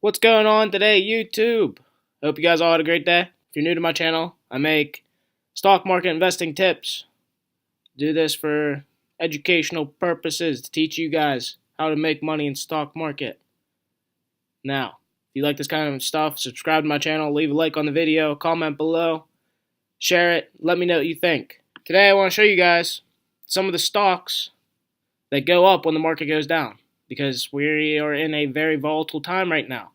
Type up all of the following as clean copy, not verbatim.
What's going on today, YouTube? Hope you guys all had a great day. If you're new to my channel, I make stock market investing tips. Do this for educational purposes to teach you guys how to make money in stock market. Now, if you like this kind of stuff, subscribe to my channel, leave a like on the video, comment below, share it, let me know what you think. Today I want to show you guys some of the stocks that go up when the market goes down, because we are in a very volatile time right now.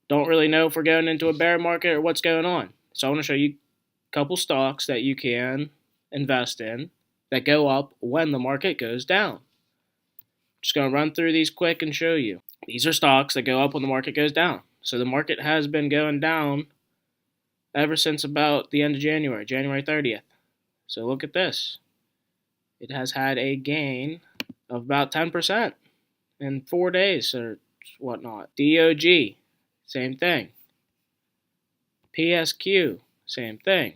Don't really know if we're going into a bear market or what's going on. So I want to show you a couple stocks that you can invest in that go up when the market goes down. Just going to run through these quick and show you. These are stocks that go up when the market goes down. So the market has been going down ever since about the end of January, January 30th. So look at this. It has had a gain of about 10% in 4 days or whatnot. DOG, same thing. PSQ, same thing.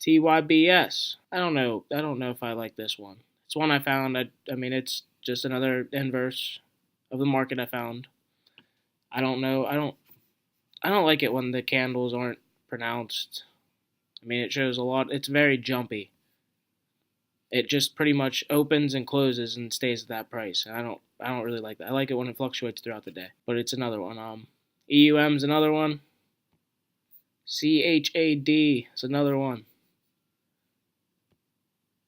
TYBS. I don't know if I like this one. It's one I found. I mean, it's just another inverse of the market I found. I don't know. I don't like it when the candles aren't pronounced. I mean, it shows a lot. It's very jumpy. It just pretty much opens and closes and stays at that price. And I don't really like that. I like it when it fluctuates throughout the day. But it's another one. EUM's another one. CHAD is another one.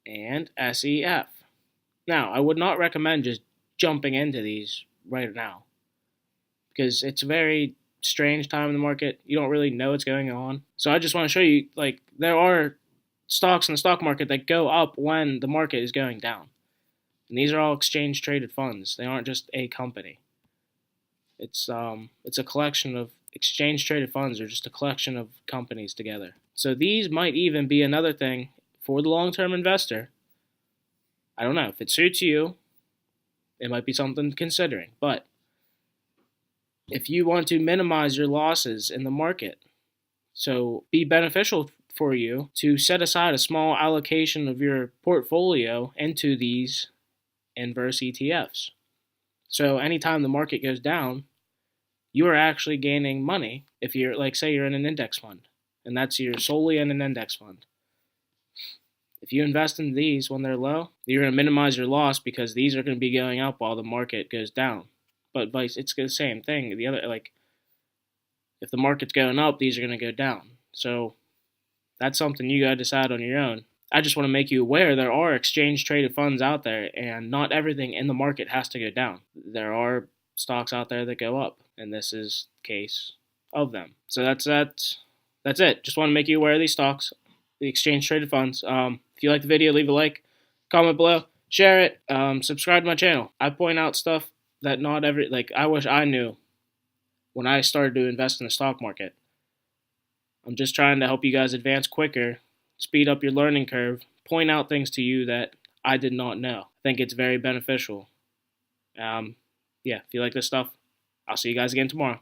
And SEF. Now, I would not recommend just jumping into these right now, because it's a very strange time in the market. You don't really know what's going on. So I just want to show you, like, there are stocks in the stock market that go up when the market is going down. And these are all exchange traded funds. They aren't just a company. It's a collection of exchange traded funds, or just a collection of companies together. So these might even be another thing for the long-term investor. I don't know. If it suits you, it might be something considering. But if you want to minimize your losses in the market, so be beneficial for you to set aside a small allocation of your portfolio into these inverse ETFs. So anytime the market goes down, you are actually gaining money if you're, like, say you're in an index fund, and that's you're solely in an index fund. If you invest in these when they're low, you're going to minimize your loss, because these are going to be going up while the market goes down. But it's the same thing. The other, like, if the market's going up, these are going to go down. So that's something you got to decide on your own. I just want to make you aware there are exchange traded funds out there, and not everything in the market has to go down. There are stocks out there that go up, and this is the case of them. So that's it. Just want to make you aware of these stocks, the exchange traded funds. If you like the video, leave a like, comment below, share it, subscribe to my channel. I point out stuff that I wish I knew when I started to invest in the stock market. I'm just trying to help you guys advance quicker, speed up your learning curve, point out things to you that I did not know. I think it's very beneficial. Yeah, if you like this stuff, I'll see you guys again tomorrow.